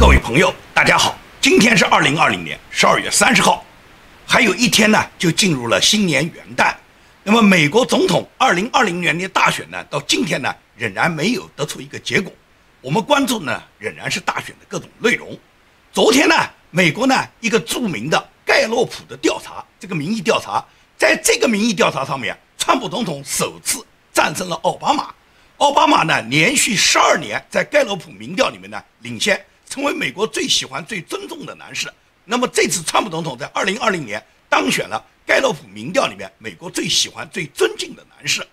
各位朋友，大家好，今天是2020年12月30号，还有一天呢，就进入了新年元旦。那么，美国总统2020年的大选呢，到今天呢，仍然没有得出一个结果。我们关注呢，仍然是大选的各种内容。昨天呢，美国呢一个著名的盖洛普的调查，这个民意调查，在这个民意调查上面，川普总统首次战胜了奥巴马。奥巴马呢，连续12年在盖洛普民调里面呢领先，成为美国最喜欢、最尊重的男士。那么这次川普总统在2020年当选了盖洛普民调里面美国最喜欢、最尊敬的男士。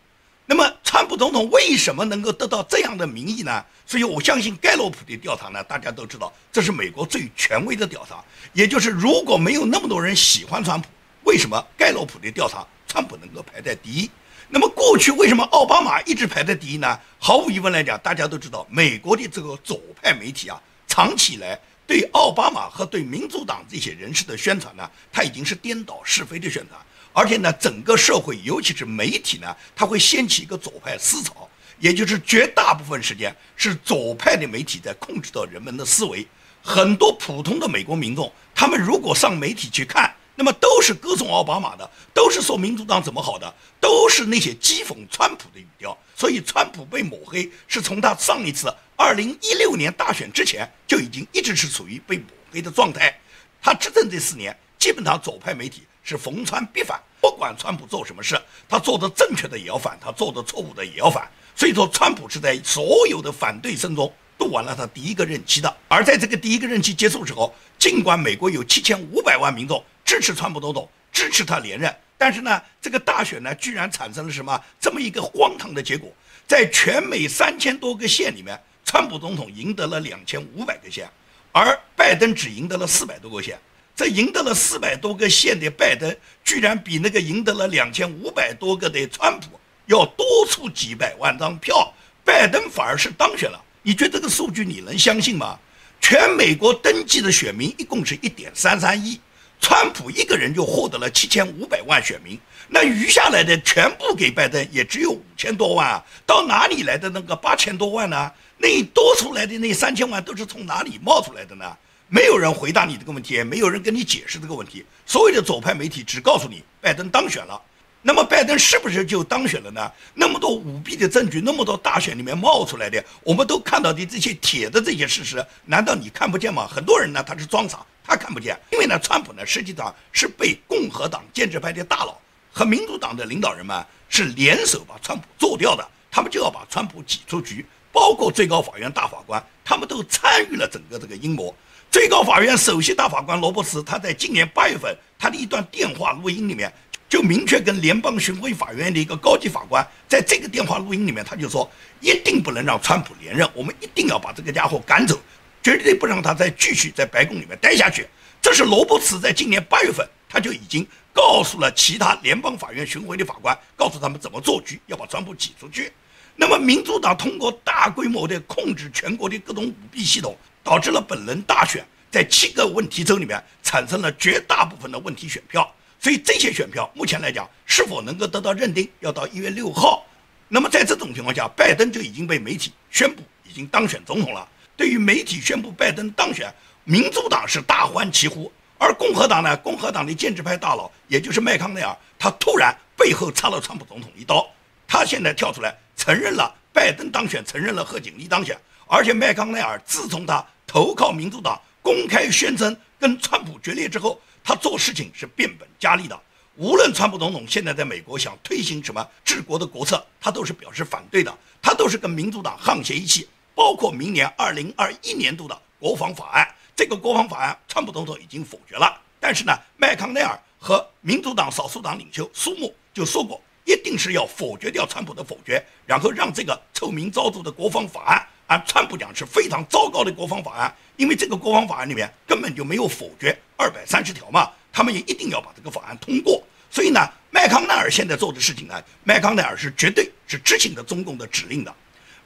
那么川普总统为什么能够得到这样的民意呢？所以我相信盖洛普的调查呢，大家都知道，这是美国最权威的调查。也就是如果没有那么多人喜欢川普，为什么盖洛普的调查川普能够排在第一？那么过去为什么奥巴马一直排在第一呢？毫无疑问来讲，大家都知道，美国的这个左派媒体啊，长期以来对奥巴马和对民主党这些人士的宣传呢，它已经是颠倒是非的宣传。而且呢，整个社会，尤其是媒体呢，它会掀起一个左派思潮，也就是绝大部分时间是左派的媒体在控制到人们的思维。很多普通的美国民众，他们如果上媒体去看，那么都是歌颂奥巴马的，都是说民主党怎么好的，都是那些讥讽川普的语调。所以川普被抹黑，是从他上一次2016年大选之前就已经一直是处于被抹黑的状态。他执政这4年，基本上左派媒体是逢川必反，不管川普做什么事，他做的正确的也要反，他做的错误的也要反。所以说，川普是在所有的反对声中度完了他第一个任期的。而在这个第一个任期结束之后，尽管美国有7500万民众支持川普总统，支持他连任，但是呢，这个大选呢，居然产生了什么这么一个荒唐的结果？在全美3000多个县里面，川普总统赢得了2500个县，而拜登只赢得了400多个县。这赢得了400多个县的拜登，居然比那个赢得了2500多个的川普要多出几百万张票，拜登反而是当选了。你觉得这个数据你能相信吗？全美国登记的选民一共是1.33亿，川普一个人就获得了7500万选民，那余下来的全部给拜登也只有5000多万啊，到哪里来的那个8000多万呢？那多出来的那3000万都是从哪里冒出来的呢？没有人回答你这个问题，也没有人跟你解释这个问题。所有的左派媒体只告诉你拜登当选了。那么拜登是不是就当选了呢？那么多舞弊的证据，那么多大选里面冒出来的，我们都看到的这些铁的这些事实，难道你看不见吗？很多人呢，他是装傻，他看不见。因为呢，川普呢，实际上是被共和党建制派的大佬和民主党的领导人们是联手把川普做掉的，他们就要把川普挤出局，包括最高法院大法官，他们都参与了整个这个阴谋。最高法院首席大法官罗伯茨，他在今年8月份他的一段电话录音里面，就明确跟联邦巡回法院的一个高级法官，在这个电话录音里面，他就说一定不能让川普连任，我们一定要把这个家伙赶走，绝对不让他再继续在白宫里面待下去。这是罗伯茨在今年8月份他就已经告诉了其他联邦法院巡回的法官，告诉他们怎么做局，要把川普挤出去。那么民主党通过大规模的控制全国的各种舞弊系统，导致了本轮大选在7个问题州里面产生了绝大部分的问题选票。所以这些选票目前来讲是否能够得到认定，要到1月6号。那么在这种情况下，拜登就已经被媒体宣布已经当选总统了。对于媒体宣布拜登当选，民主党是大欢其呼，而共和党呢，共和党的建制派大佬，也就是麦康奈尔，他突然背后插了川普总统一刀，他现在跳出来承认了拜登当选，承认了贺锦丽当选，而且麦康奈尔自从他投靠民主党，公开宣称跟川普决裂之后，他做事情是变本加厉的。无论川普总统现在在美国想推行什么治国的国策，他都是表示反对的，他都是跟民主党沆瀣一气。包括明年2021年度的国防法案，这个国防法案川普总统已经否决了，但是呢，麦康奈尔和民主党少数党领袖苏木就说过，一定是要否决掉川普的否决，然后让这个臭名昭著的国防法案，按川普讲是非常糟糕的国防法案，因为这个国防法案里面根本就没有否决230条嘛，他们也一定要把这个法案通过。所以呢，麦康奈尔现在做的事情呢，麦康奈尔是绝对是执行的中共的指令的。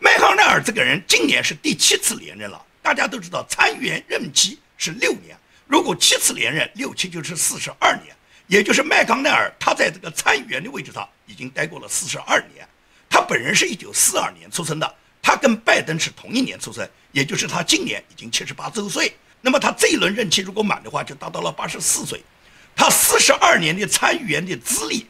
麦康奈尔这个人今年是第7次连任了，大家都知道参议员任期是6年，如果7次连任，6、7就是42年，也就是麦康奈尔他在这个参议员的位置上已经待过了42年。他本人是1942年出生的，他跟拜登是同一年出生，也就是他今年已经78周岁。那么他这一轮任期如果满的话，就达到了84岁。他42年的参议员的资历，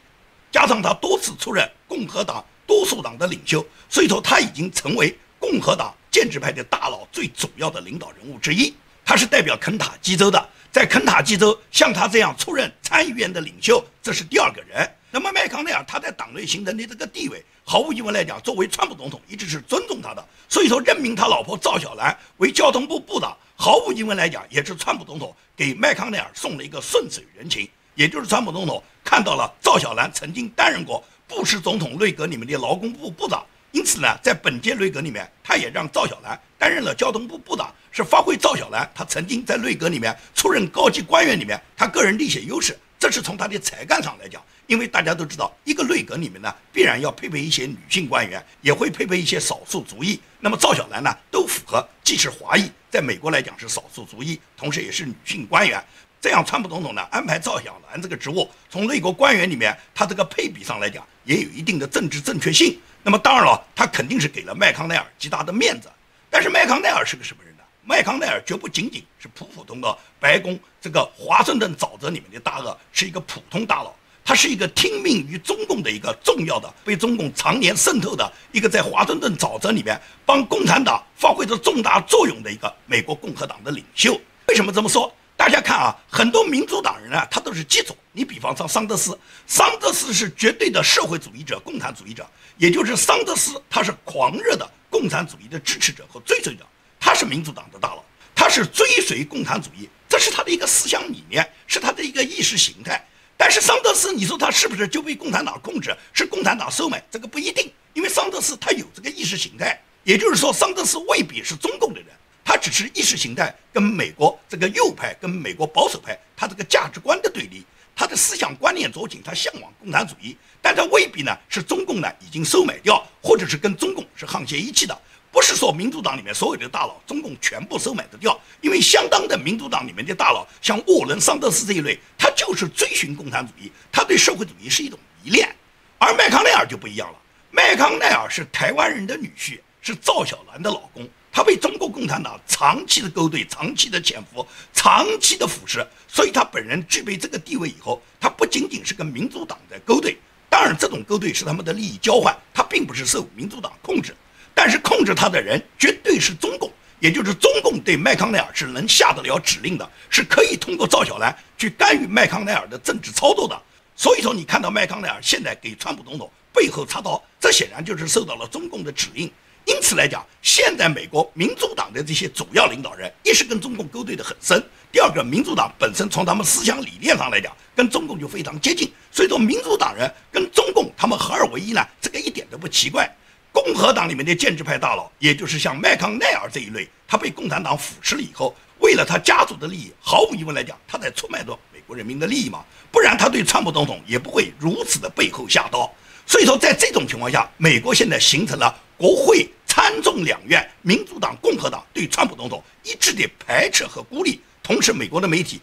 加上他多次出任共和党多数党的领袖，所以说他已经成为共和党建制派的大佬最主要的领导人物之一。他是代表肯塔基州的，在肯塔基州像他这样出任参议员的领袖，这是第二个人。那么麦康奈尔他在党内形成的这个地位，毫无疑问来讲，作为川普总统一直是尊重他的，所以说任命他老婆赵小兰为交通部部长，毫无疑问来讲，也是川普总统给麦康奈尔送了一个顺水人情。也就是川普总统看到了赵小兰曾经担任过布什总统内阁里面的劳工部部长，因此呢，在本届内阁里面，他也让赵小兰担任了交通部部长，是发挥赵小兰他曾经在内阁里面出任高级官员里面他个人的一些优势，这是从他的才干上来讲。因为大家都知道，一个内阁里面呢，必然要配备一些女性官员，也会配备一些少数族裔。那么赵小兰呢，都符合，既是华裔，在美国来讲是少数族裔，同时也是女性官员。这样，川普总统呢安排赵小兰这个职务，从内阁官员里面，他这个配比上来讲，也有一定的政治正确性。那么当然了，他肯定是给了麦康奈尔极大的面子。但是麦康奈尔是个什么人呢？麦康奈尔绝不仅仅是普普通的白宫这个华盛顿沼泽里面的大鳄，是一个普通大佬。他是一个听命于中共的一个重要的、被中共常年渗透的一个在华盛顿沼泽里面帮共产党发挥着重大作用的一个美国共和党的领袖。为什么这么说？大家看啊，很多民主党人啊，他都是极左。你比方说桑德斯，桑德斯是绝对的社会主义者、共产主义者，也就是桑德斯他是狂热的共产主义的支持者和追随者，他是民主党的大佬，他是追随共产主义，这是他的一个思想理念，是他的一个意识形态。但是桑德斯，你说他是不是就被共产党控制，是共产党收买？这个不一定，因为桑德斯他有这个意识形态，也就是说，桑德斯未必是中共的人，他只是意识形态跟美国这个右派跟美国保守派他这个价值观的对立，他的思想观念左倾，他向往共产主义，但他未必呢是中共呢已经收买掉，或者是跟中共是沆瀣一气的。不是说民主党里面所有的大佬中共全部收买得掉，因为相当的民主党里面的大佬，像沃伦、桑德斯这一类，他就是追寻共产主义，他对社会主义是一种迷恋。而麦康奈尔就不一样了，麦康奈尔是台湾人的女婿，是赵小兰的老公，他被中国共产党长期的勾兑、长期的潜伏、长期的腐蚀，所以他本人具备这个地位以后，他不仅仅是跟民主党在勾兑，当然这种勾兑是他们的利益交换，他并不是受民主党控制。但是控制他的人绝对是中共，也就是中共对麦康奈尔是能下得了指令的，是可以通过赵小兰去干预麦康奈尔的政治操作的。所以说，你看到麦康奈尔现在给川普总统背后插刀，这显然就是受到了中共的指令。因此来讲，现在美国民主党的这些主要领导人，一是跟中共勾兑得很深，第二个，民主党本身从他们思想理念上来讲，跟中共就非常接近，所以说民主党人跟中共他们合二为一呢，这个一点都不奇怪。共和党里面的建制派大佬，也就是像麦康奈尔这一类，他被共产党腐蚀了以后，为了他家族的利益，毫无疑问来讲，他在出卖着美国人民的利益嘛，不然他对川普总统也不会如此的背后下刀。所以说，在这种情况下，美国现在形成了国会参众两院民主党、共和党对川普总统一致的排斥和孤立。同时，美国的媒体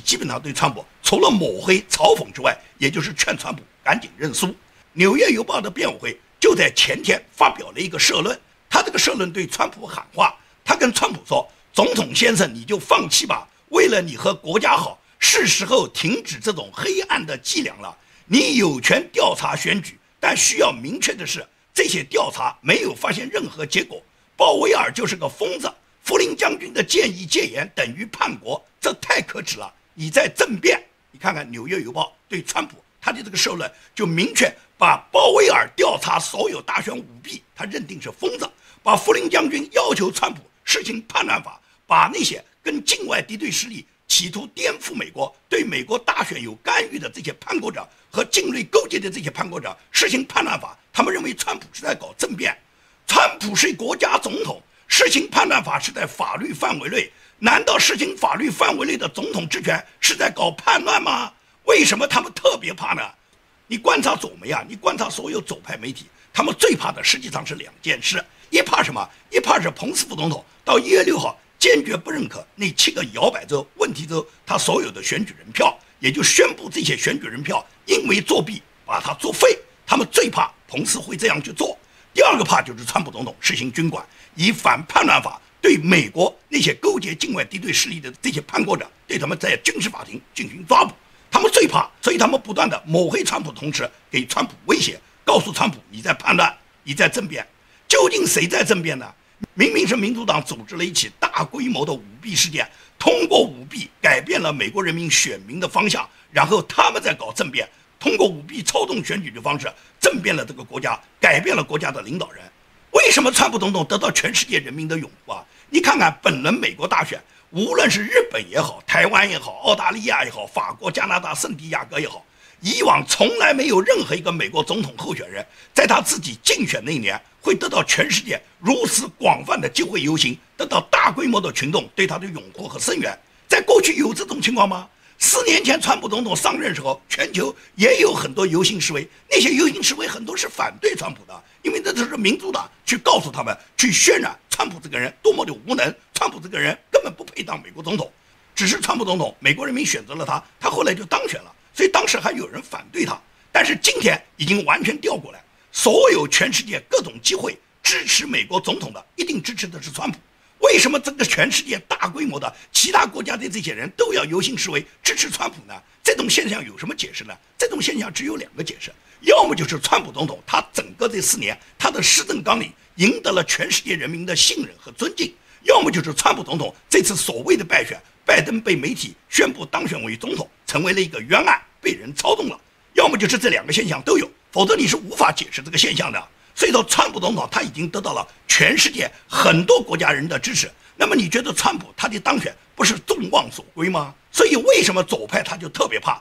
基本上对川普除了抹黑、嘲讽之外，也就是劝川普赶紧认输。纽约邮报的辩护会就在前天发表了一个社论，他这个社论对川普喊话，他跟川普说：“总统先生，你就放弃吧，为了你和国家好，是时候停止这种黑暗的伎俩了。你有权调查选举，但需要明确的是，这些调查没有发现任何结果。鲍威尔就是个疯子，福林将军的建议戒严等于叛国，这太可耻了。你在政变。”你看看《纽约邮报》对川普他的这个社论就明确把鲍威尔调查所有大选舞弊，他认定是疯子；把福林将军要求川普实行叛乱法，把那些跟境外敌对势力企图颠覆美国、对美国大选有干预的这些叛国者和境内勾结的这些叛国者实行叛乱法。他们认为川普是在搞政变，川普是国家总统，实行叛乱法是在法律范围内。难道实行法律范围内的总统职权是在搞叛乱吗？为什么他们特别怕呢？你观察左媒啊，你观察所有左派媒体，他们最怕的实际上是两件事：一怕什么？一怕是彭斯副总统到1月6号坚决不认可那7个摇摆州、问题州他所有的选举人票，也就宣布这些选举人票因为作弊把它作废。他们最怕彭斯会这样去做。第二个怕就是川普总统实行军管，以反叛乱法对美国那些勾结境外敌对势力的这些叛国者，对他们在军事法庭进行抓捕。他们最怕，所以他们不断的抹黑川普的同时，给川普威胁，告诉川普你在叛乱，你在政变。究竟谁在政变呢？明明是民主党组织了一起大规模的舞弊事件，通过舞弊改变了美国人民选民的方向，然后他们在搞政变，通过舞弊操纵选举的方式政变了这个国家，改变了国家的领导人。为什么川普总统得到全世界人民的拥护啊？你看看本轮美国大选，无论是日本也好，台湾也好，澳大利亚也好，法国、加拿大、圣地亚哥也好，以往从来没有任何一个美国总统候选人在他自己竞选那一年会得到全世界如此广泛的集会游行，得到大规模的群众对他的拥护和声援。在过去有这种情况吗？4年前川普总统上任时候，全球也有很多游行示威，那些游行示威很多是反对川普的，因为这都是民主党去告诉他们，去渲染川普这个人多么的无能，川普这个人根本不配当美国总统。只是川普总统，美国人民选择了他，他后来就当选了，所以当时还有人反对他。但是今天已经完全调过来，所有全世界各种机会支持美国总统的，一定支持的是川普。为什么这个全世界大规模的其他国家的这些人都要游行示威支持川普呢？这种现象有什么解释呢？这种现象只有2个解释，要么就是川普总统他整个这4年他的施政纲领赢得了全世界人民的信任和尊敬，要么就是川普总统这次所谓的败选，拜登被媒体宣布当选为总统，成为了一个冤案，被人操纵了，要么就是这2个现象都有，否则你是无法解释这个现象的。所以说川普总统他已经得到了全世界很多国家人的支持，那么你觉得川普他的当选不是众望所归吗？所以为什么左派他就特别怕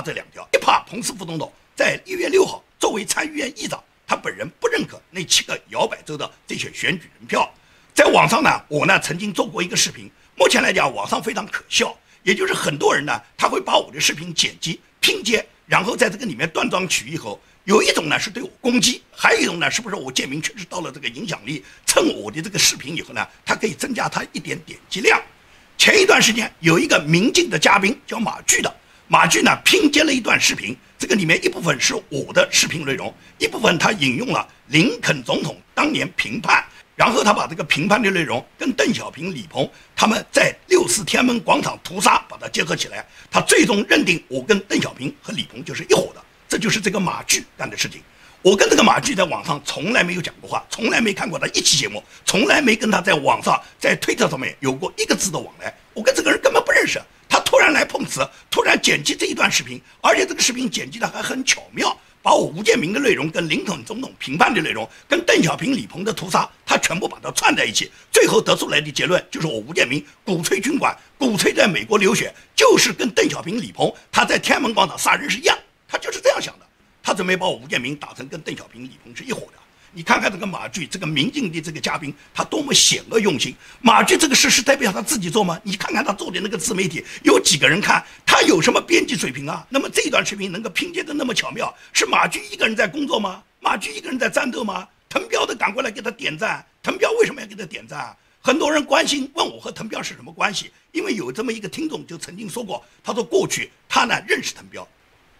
这2条？一怕彭斯副总统在1月6号作为参议院议长，他本人不认可那7个摇摆州的这些选举人票。在网上呢，我呢曾经做过一个视频，目前来讲网上非常可笑，也就是很多人呢他会把我的视频剪辑拼接，然后在这个里面断章取义后，有一种呢是对我攻击，还有一种呢是不是我建明确实到了这个影响力，趁我的这个视频以后呢，他可以增加他一点点击量。前一段时间有一个民进的嘉宾叫马巨的，马巨呢拼接了一段视频，这个里面一部分是我的视频内容，一部分他引用了林肯总统当年评判，然后他把这个评判的内容跟邓小平、李鹏他们在64天安门广场屠杀把它结合起来，他最终认定我跟邓小平和李鹏就是一伙的。这就是这个马巨干的事情。我跟这个马巨在网上从来没有讲过话，从来没看过他一期节目，从来没跟他在网上在推特上面有过1个字的往来。我跟这个人根本不认识，他突然来碰瓷，突然剪辑这一段视频，而且这个视频剪辑的还很巧妙，把我吴建民的内容跟林肯总统评判的内容跟邓小平、李鹏的屠杀，他全部把它串在一起，最后得出来的结论就是我吴建民鼓吹军管，鼓吹在美国留学，就是跟邓小平、李鹏他在天安门广场杀人是一样。他就是这样想的，他准备把我吴建民打成跟邓小平、李鹏是一伙的。你看看这个马巨，这个民进的这个嘉宾，他多么险恶用心。马巨这个事是代表他自己做吗？你看看他做的那个自媒体，有几个人看？他有什么编辑水平啊？那么这一段视频能够拼接的那么巧妙，是马巨一个人在工作吗？马巨一个人在战斗吗？滕彪都赶过来给他点赞，滕彪为什么要给他点赞？很多人关心问我和滕彪是什么关系，因为有这么一个听众就曾经说过，他说过去他呢认识滕彪。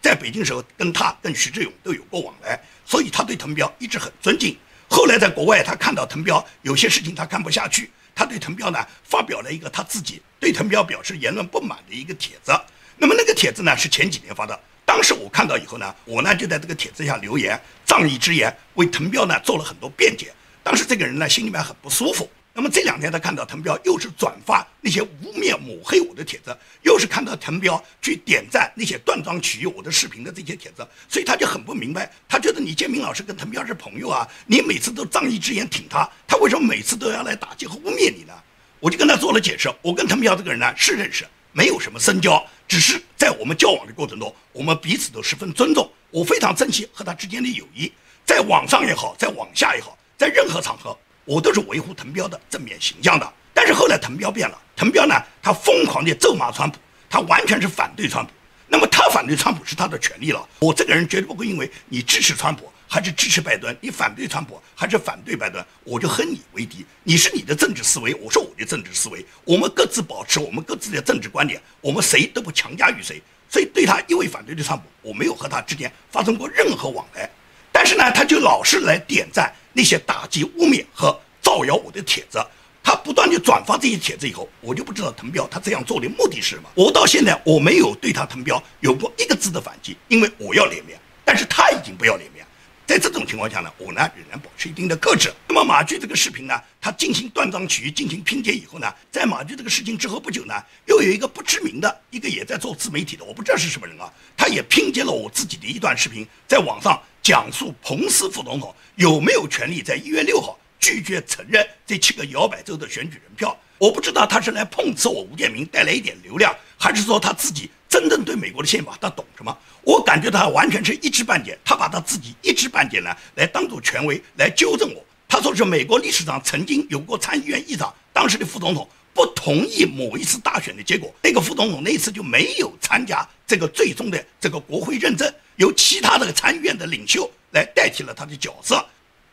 在北京时候跟他跟徐志勇都有过往来，所以他对滕彪一直很尊敬。后来在国外他看到滕彪有些事情他看不下去，他对滕彪呢发表了一个他自己对滕彪表示言论不满的一个帖子。那么那个帖子呢是前几年发的，当时我看到以后呢，我呢就在这个帖子下留言，仗义直言，为滕彪呢做了很多辩解。当时这个人呢心里面很不舒服。那么这2天他看到滕彪又是转发那些污蔑抹黑我的帖子，又是看到滕彪去点赞那些断章取义我的视频的这些帖子，所以他就很不明白，他觉得你建明老师跟滕彪是朋友啊，你每次都仗义直言挺他，他为什么每次都要来打击和污蔑你呢？我就跟他做了解释，我跟滕彪这个人呢是认识，没有什么深交，只是在我们交往的过程中，我们彼此都十分尊重，我非常珍惜和他之间的友谊，在网上也好，在网下也好，在任何场合我都是维护滕彪的正面形象的。但是后来滕彪变了，滕彪呢他疯狂地咒骂川普，他完全是反对川普。那么他反对川普是他的权利了，我这个人绝对不会因为你支持川普还是支持拜登，你反对川普还是反对拜登，我就和你为敌。你是你的政治思维，我是我的政治思维，我们各自保持我们各自的政治观点，我们谁都不强加于谁。所以对他一味反对的川普，我没有和他之间发生过任何往来。但是呢，他就老是来点赞那些打击、污蔑和造谣我的帖子。他不断地转发这些帖子以后，我就不知道滕彪他这样做的目的是什么。我到现在我没有对他滕彪有过一个字的反击，因为我要脸面，但是他已经不要脸面。在这种情况下呢，我呢仍然保持一定的克制。那么马驹这个视频呢，他进行断章取义、进行拼接以后呢，在马驹这个事情之后不久呢，又有一个不知名的一个也在做自媒体的，我不知道是什么人啊，他也拼接了我自己的一段视频，在网上讲述彭斯副总统有没有权利在1月6号拒绝承认这7个摇摆州的选举人票。我不知道他是来碰瓷我吴建民带来一点流量，还是说他自己真正对美国的宪法他懂什么。我感觉他完全是一知半解，他把他自己一知半解呢来当作权威来纠正我。他说是美国历史上曾经有过参议院议长，当时的副总统不同意某一次大选的结果，那个副总统那一次就没有参加这个最终的这个国会认证，由其他的参议院的领袖来代替了他的角色，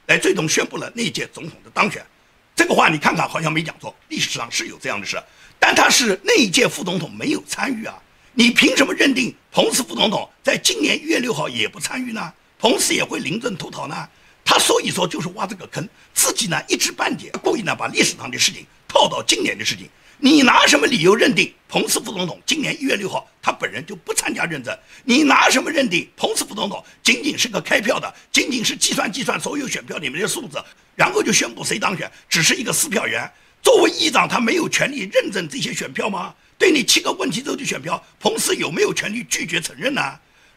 来最终宣布了那届总统的当选。这个话你看看好像没讲错，历史上是有这样的事，但他是那一届副总统没有参与啊，你凭什么认定彭斯副总统在今年1月6号也不参与呢？彭斯也会临阵脱逃呢？他所以说就是挖这个坑，自己呢一知半解，故意呢把历史上的事情套到今年的事情。你拿什么理由认定彭斯副总统今年1月6号他本人就不参加认证？你拿什么认定彭斯副总统仅仅是个开票的，仅仅是计算所有选票里面的数字，然后就宣布谁当选，只是一个撕票员？作为议长，他没有权利认证这些选票吗？对你7个问题州的选票，彭斯有没有权利拒绝承认呢？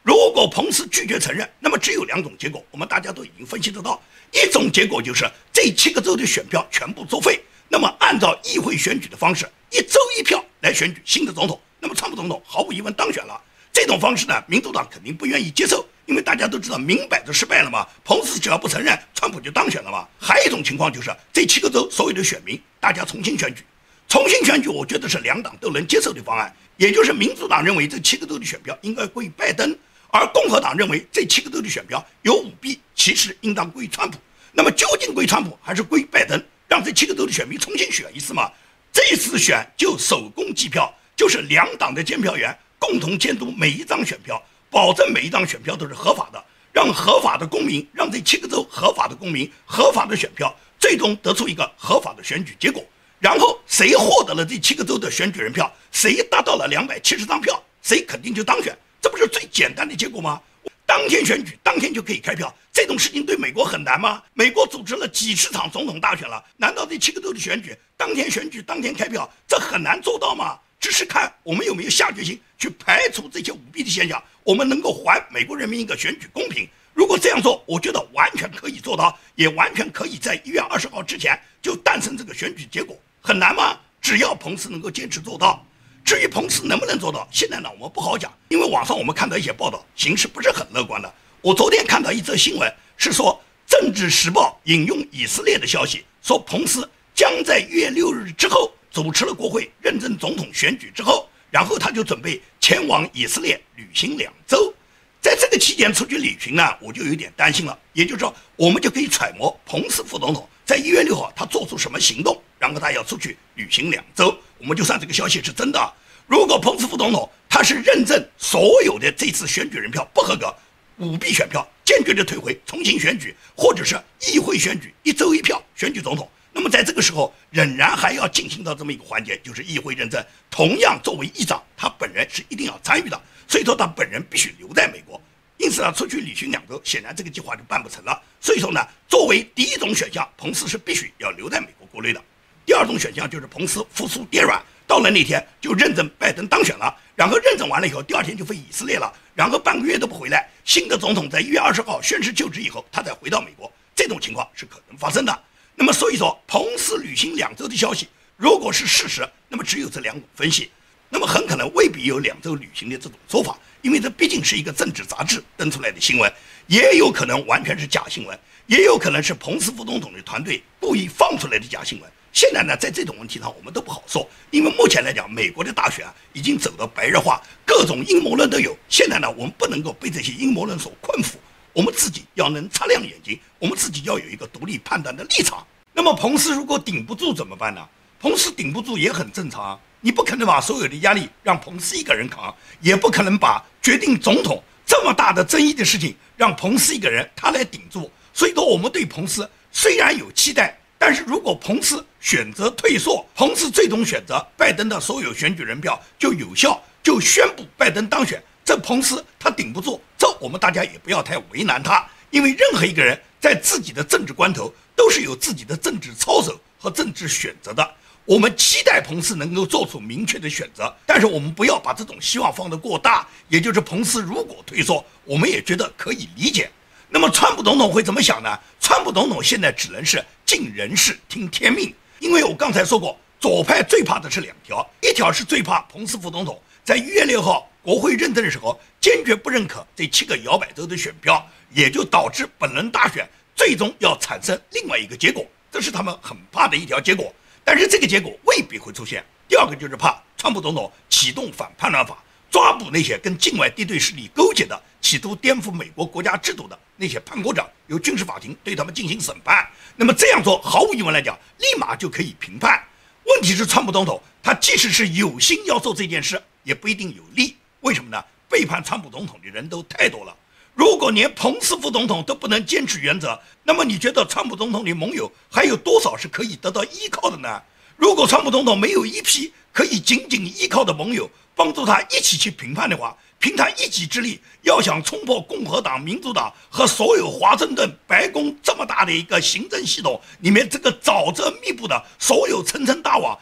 如果彭斯拒绝承认，那么只有2种结果，我们大家都已经分析得到。一种结果就是这7个州的选票全部作废，那么按照议会选举的方式，1州1票来选举新的总统，那么川普总统毫无疑问当选了。这种方式呢，民主党肯定不愿意接受，因为大家都知道明摆着失败了嘛，彭斯只要不承认，川普就当选了嘛。还有一种情况就是这7个州所有的选民大家重新选举。重新选举，我觉得是2党都能接受的方案，也就是民主党认为这7个州的选票应该归拜登，而共和党认为这7个州的选票有舞弊，其实应当归川普。那么究竟归川普还是归拜登？让这7个州的选民重新选一次嘛？这次选就手工计票，就是2党的监票员共同监督每一张选票，保证每一张选票都是合法的，让合法的公民，让这7个州合法的公民、合法的选票，最终得出一个合法的选举结果。然后谁获得了这7个州的选举人票，谁达到了270张票，谁肯定就当选，这不是最简单的结果吗？当天选举，当天就可以开票，这种事情对美国很难吗？美国组织了几十场总统大选了，难道这7个州的选举当天选举当天开票，这很难做到吗？只是看我们有没有下决心去排除这些舞弊的现象，我们能够还美国人民一个选举公平。如果这样做，我觉得完全可以做到，也完全可以在1月20号之前就诞生这个选举结果。很难吗？只要彭斯能够坚持做到。至于彭斯能不能做到，现在呢我们不好讲，因为网上我们看到一些报道，形势不是很乐观的。我昨天看到一则新闻，是说《政治时报》引用以色列的消息，说彭斯将在1月6日之后主持了国会认证总统选举之后，然后他就准备前往以色列旅行2周。在这个期间出去旅行呢，我就有点担心了。也就是说，我们就可以揣摩彭斯副总统在1月6号他做出什么行动，然后他要出去旅行2周，我们就算这个消息是真的。如果彭斯副总统他是认证所有的这次选举人票不合格、舞弊选票，坚决的退回，重新选举，或者是议会选举1州1票选举总统，那么在这个时候仍然还要进行到这么一个环节，就是议会认证。同样作为议长，他本人是一定要参与的，所以说他本人必须留在美国。因此呢，出去旅行2周，显然这个计划就办不成了。所以说呢，作为第一种选项，彭斯是必须要留在美国国内的。第2种选项就是彭斯复苏跌软，到了那天就认证拜登当选了，然后认证完了以后，第2天就飞以色列了，然后半个月都不回来，新的总统在1月20号宣誓就职以后，他再回到美国，这种情况是可能发生的。那么所以说，彭斯旅行2周的消息，如果是事实，那么只有这2种分析，那么很可能未必有2周旅行的这种说法，因为这毕竟是一个政治杂志登出来的新闻，也有可能完全是假新闻，也有可能是彭斯副总统的团队故意放出来的假新闻。现在呢，在这种问题上我们都不好说，因为目前来讲，美国的大选已经走到白热化，各种阴谋论都有。现在呢，我们不能够被这些阴谋论所困缚，我们自己要能擦亮眼睛，我们自己要有一个独立判断的立场。那么彭斯如果顶不住怎么办呢？彭斯顶不住也很正常啊，你不可能把所有的压力让彭斯一个人扛，也不可能把决定总统这么大的争议的事情让彭斯一个人他来顶住。所以说我们对彭斯虽然有期待，但是如果彭斯选择退缩，彭斯最终选择拜登的所有选举人票就有效，就宣布拜登当选，这彭斯他顶不住，这我们大家也不要太为难他，因为任何一个人在自己的政治关头都是有自己的政治操守和政治选择的。我们期待彭斯能够做出明确的选择，但是我们不要把这种希望放得过大，也就是彭斯如果退缩，我们也觉得可以理解。那么川普总统会怎么想呢？川普总统现在只能是尽人事听天命，因为我刚才说过，左派最怕的是两条，一条是最怕彭斯副总统在1月6号国会认证的时候坚决不认可这7个摇摆州的选票，也就导致本轮大选最终要产生另外一个结果，这是他们很怕的一条结果。但是这个结果未必会出现。第二个就是怕川普总统启动反叛乱法，抓捕那些跟境外敌对势力勾结的，企图颠覆美国国家制度的那些叛国者，由军事法庭对他们进行审判。那么这样做毫无疑问来讲，立马就可以平判。问题是川普总统他即使是有心要做这件事，也不一定有利。为什么呢？背叛川普总统的人都太多了。如果连彭斯副总统都不能坚持原则，那么你觉得川普总统的盟友还有多少是可以得到依靠的呢？如果川普总统没有一批可以紧紧依靠的盟友帮助他一起去评判的话，凭他一己之力要想冲破共和党、民主党和所有华盛顿白宫这么大的一个行政系统里面这个沼泽密布的所有层层大网，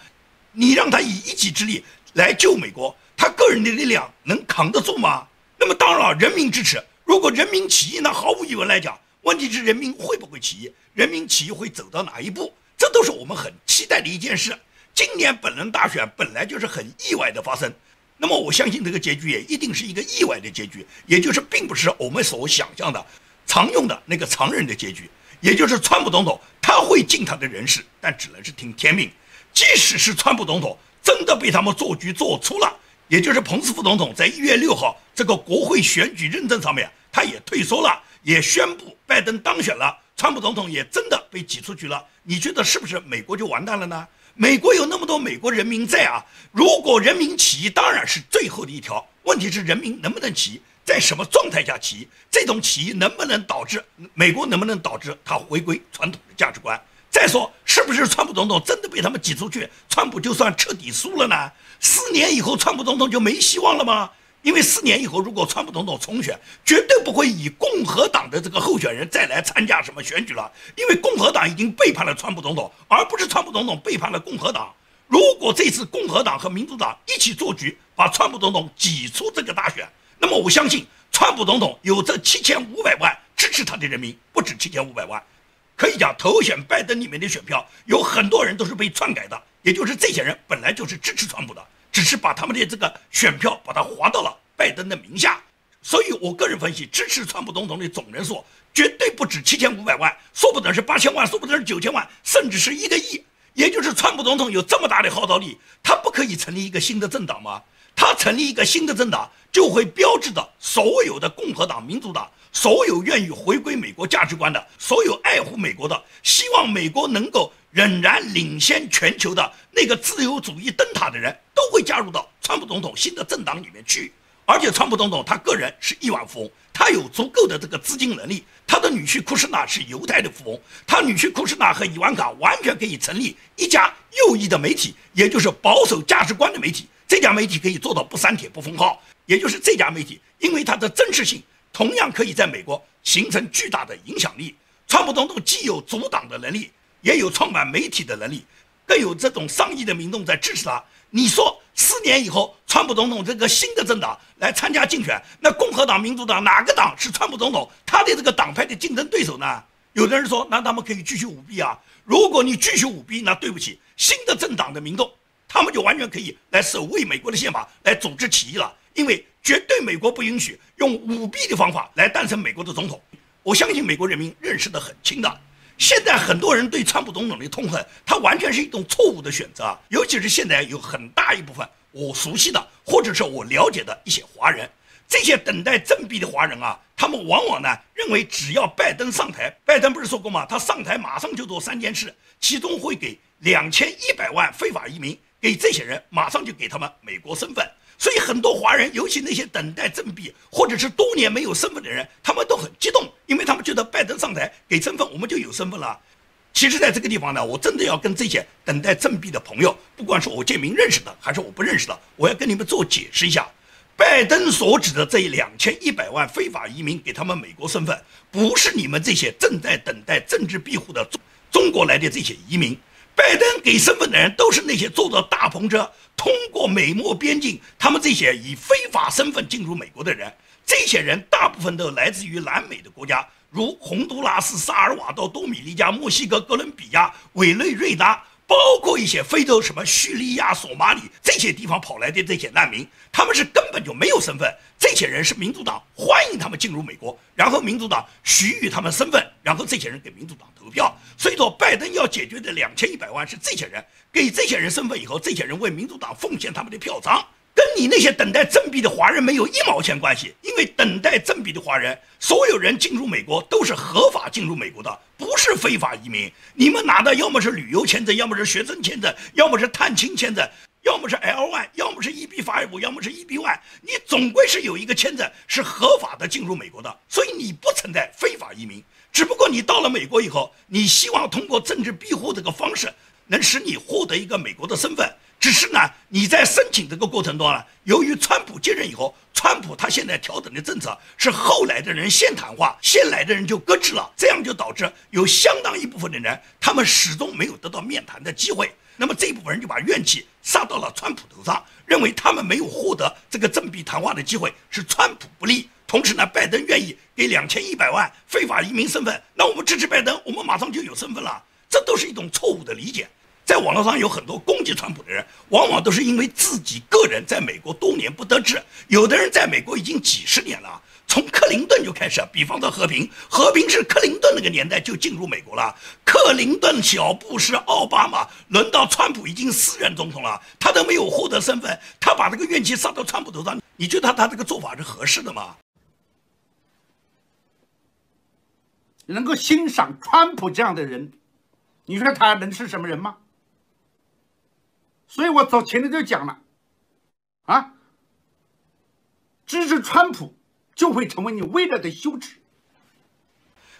你让他以一己之力来救美国，他个人的力量能扛得住吗？那么当然了，人民支持。如果人民起义，那毫无疑问来讲，问题是人民会不会起义，人民起义会走到哪一步，这都是我们很期待的一件事。今年本轮大选本来就是很意外的发生，那么我相信这个结局也一定是一个意外的结局，也就是并不是我们所想象的常用的那个常人的结局，也就是川普总统他会尽他的人事，但只能是听天命。即使是川普总统真的被他们做局做出了，也就是彭斯副总统在1月6号这个国会选举认证上面他也退缩了，也宣布拜登当选了，川普总统也真的被挤出局了，你觉得是不是美国就完蛋了呢？美国有那么多美国人民在啊，如果人民起义当然是最后的一条，问题是人民能不能起义，在什么状态下起义，这种起义能不能导致美国能不能导致他回归传统的价值观？再说是不是川普总统真的被他们挤出去，川普就算彻底输了呢？4年以后川普总统就没希望了吗？因为4年以后如果川普总统重选，绝对不会以共和党的这个候选人再来参加什么选举了，因为共和党已经背叛了川普总统，而不是川普总统背叛了共和党。如果这次共和党和民主党一起做局，把川普总统挤出这个大选，那么我相信川普总统有这7500万支持他的人民，不止7500万，可以讲投选拜登里面的选票有很多人都是被篡改的，也就是这些人本来就是支持川普的，只是把他们的这个选票把它划到了拜登的名下。所以我个人分析，支持川普总统的总人数绝对不止7500万，说不定是8000万，说不定是9000万，甚至是1个亿。也就是川普总统有这么大的号召力，他不可以成立一个新的政党吗？他成立一个新的政党，就会标志着所有的共和党、民主党，所有愿意回归美国价值观的，所有爱护美国的，希望美国能够仍然领先全球的那个自由主义灯塔的人，都会加入到川普总统新的政党里面去。而且川普总统他个人是亿万富翁，他有足够的这个资金能力，他的女婿库什纳是犹太的富翁，他女婿库什纳和伊万卡完全可以成立一家右翼的媒体，也就是保守价值观的媒体。这家媒体可以做到不删帖不封号，也就是这家媒体因为它的真实性同样可以在美国形成巨大的影响力。川普总统既有阻挡的能力，也有创办媒体的能力，更有这种上亿的民众在支持他。你说4年以后川普总统这个新的政党来参加竞选，那共和党、民主党哪个党是川普总统他的这个党派的竞争对手呢？有的人说那他们可以继续舞弊啊，如果你继续舞弊，那对不起，新的政党的民众他们就完全可以来守卫美国的宪法，来组织起义了，因为绝对美国不允许用舞弊的方法来诞生美国的总统。我相信美国人民认识得很清的。现在很多人对川普总统的痛恨，他完全是一种错误的选择，尤其是现在有很大一部分我熟悉的或者是我了解的一些华人，这些等待振臂的华人啊，他们往往呢认为只要拜登上台，拜登不是说过吗？他上台马上就做3件事，其中会给2100万非法移民，给这些人马上就给他们美国身份。所以很多华人，尤其那些等待振臂或者是多年没有身份的人，他们都很激动，因为他们觉得拜登上台给身份，我们就有身份了。其实，在这个地方呢，我真的要跟这些等待振臂的朋友，不管是我建明认识的，还是我不认识的，我要跟你们做解释一下。拜登所指的这2100万非法移民给他们美国身份，不是你们这些正在等待政治庇护的中国来的这些移民。拜登给身份的人都是那些坐着大篷车通过美墨边境，他们这些以非法身份进入美国的人，这些人大部分都来自于南美的国家，如洪都拉斯、萨尔瓦多、多米尼加、墨西哥、哥伦比亚、委内瑞拉，包括一些非洲什么叙利亚、索马里这些地方跑来的这些难民，他们是根本就没有身份。这些人是民主党欢迎他们进入美国，然后民主党许予他们身份，然后这些人给民主党投票。所以说，拜登要解决的2100万是这些人，给这些人身份以后，这些人为民主党奉献他们的票仓，跟你那些等待振臂的华人没有1毛钱关系。因为等待振臂的华人，所有人进入美国都是合法进入美国的，不是非法移民。你们拿的要么是旅游签证，要么是学生签证，要么是探亲签证，要么是 L1， 要么是 EB5， 要么是 EB1， 你总归是有一个签证是合法的进入美国的，所以你不存在非法移民。只不过你到了美国以后，你希望通过政治庇护这个方式能使你获得一个美国的身份，只是呢你在申请这个过程中呢，由于川普接任以后，川普他现在调整的政策是后来的人先谈话，先来的人就搁置了，这样就导致有相当一部分的人他们始终没有得到面谈的机会。那么这一部分人就把怨气撒到了川普头上，认为他们没有获得这个振臂谈话的机会是川普不利。同时呢，拜登愿意给2100万非法移民身份，那我们支持拜登，我们马上就有身份了。这都是一种错误的理解。在网络上有很多攻击川普的人，往往都是因为自己个人在美国多年不得志，有的人在美国已经几十年了。从克林顿就开始，比方说和平是克林顿那个年代就进入美国了。克林顿、小布什、奥巴马，轮到川普已经4任总统了，他都没有获得身份，他把这个怨气撒到川普头上，你觉得他这个做法是合适的吗？能够欣赏川普这样的人，你说他能是什么人吗？所以我早前面就讲了，啊，支持川普就会成为你未来的羞耻。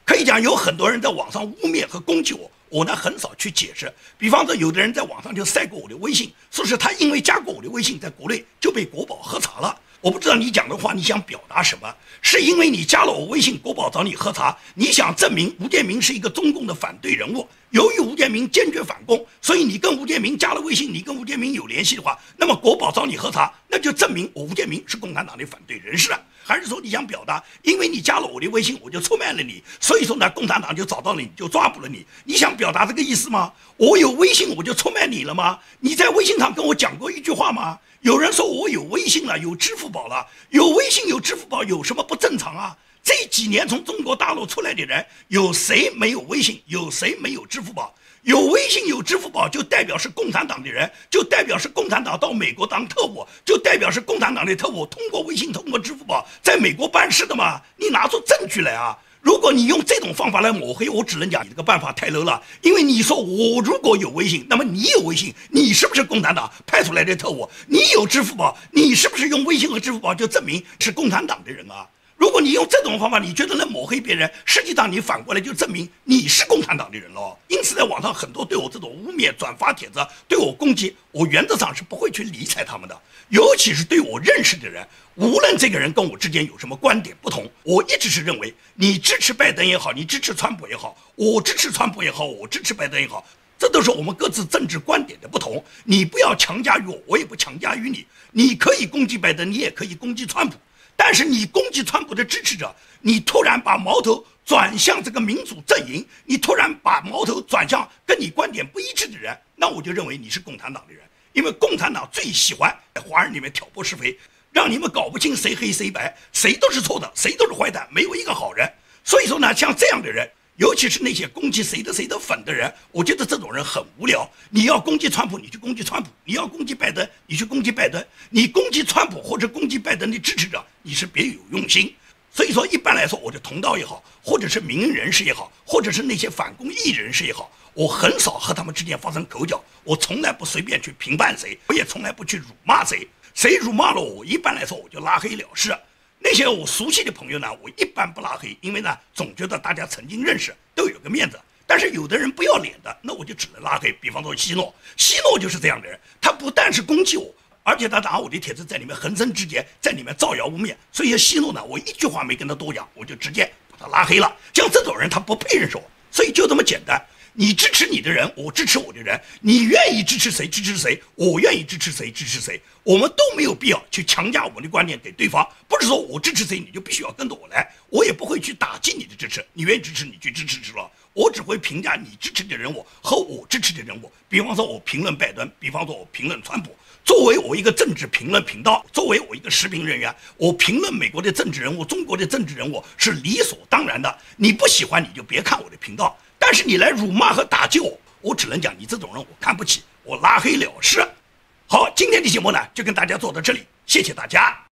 可以讲有很多人在网上污蔑和攻击我，我呢很少去解释。比方说有的人在网上就晒过我的微信，说是他因为加过我的微信在国内就被国保核查了。我不知道你讲的话你想表达什么，是因为你加了我微信，国保找你核查，你想证明吴建民是一个中共的反对人物，由于吴建民坚决反共，所以你跟吴建民加了微信，你跟吴建民有联系的话，那么国保找你核查，那就证明我吴建民是共产党的反对人士。还是说你想表达，因为你加了我的微信，我就出卖了你，所以说呢，共产党就找到了你，就抓捕了你。你想表达这个意思吗？我有微信我就出卖你了吗？你在微信上跟我讲过一句话吗？有人说我有微信了，有支付宝了，有微信有支付宝有什么不正常啊？这几年从中国大陆出来的人，有谁没有微信？有谁没有支付宝？有微信有支付宝就代表是共产党的人，就代表是共产党到美国当特务，就代表是共产党的特务通过微信通过支付宝在美国办事的嘛？你拿出证据来啊！如果你用这种方法来抹黑，我只能讲你这个办法太 low 了。因为你说我如果有微信，那么你有微信，你是不是共产党派出来的特务？你有支付宝，你是不是用微信和支付宝就证明是共产党的人啊？如果你用这种方法，你觉得能抹黑别人，实际上你反过来就证明你是共产党的人了。因此，在网上很多对我这种污蔑、转发帖子、对我攻击，我原则上是不会去理睬他们的。尤其是对我认识的人，无论这个人跟我之间有什么观点不同，我一直是认为，你支持拜登也好，你支持川普也好，我支持川普也好，我支持拜登也好，这都是我们各自政治观点的不同。你不要强加于我，我也不强加于你。你可以攻击拜登，你也可以攻击川普。但是你攻击川普的支持者，你突然把矛头转向这个民主阵营，你突然把矛头转向跟你观点不一致的人，那我就认为你是共产党的人。因为共产党最喜欢在华人里面挑拨是非，让你们搞不清谁黑谁白，谁都是错的，谁都是坏蛋，没有一个好人。所以说呢，像这样的人，尤其是那些攻击谁的粉的人，我觉得这种人很无聊。你要攻击川普，你去攻击川普；你要攻击拜登，你去攻击拜登。你攻击川普或者攻击拜登的支持者，你是别有用心。所以说，一般来说，我的同道也好，或者是名人士也好，或者是那些反共异人士也好，我很少和他们之间发生口角，我从来不随便去评判谁，我也从来不去辱骂谁。谁辱骂了我，一般来说我就拉黑了事。那些我熟悉的朋友呢，我一般不拉黑，因为呢，总觉得大家曾经认识，都有个面子。但是有的人不要脸的，那我就只能拉黑。比方说希诺，希诺就是这样的人，他不但是攻击我，而且他拿我的帖子在里面横生枝节，在里面造谣污蔑。所以希诺呢，我一句话没跟他多讲，我就直接把他拉黑了。像这种人，他不配认识我，所以就这么简单。你支持你的人，我支持我的人，你愿意支持谁支持谁，我愿意支持谁支持谁，我们都没有必要去强加我们的观点给对方。不是说我支持谁你就必须要跟着我来，我也不会去打击你的支持，你愿意支持你去支持了，我只会评价你支持的人物和我支持的人物。比方说我评论拜登，比方说我评论川普。作为我一个政治评论频道，作为我一个时评人员，我评论美国的政治人物、中国的政治人物是理所当然的。你不喜欢你就别看我的频道，但是你来辱骂和打击我，我只能讲你这种人我看不起，我拉黑了事。好，今天的节目呢就跟大家做到这里，谢谢大家。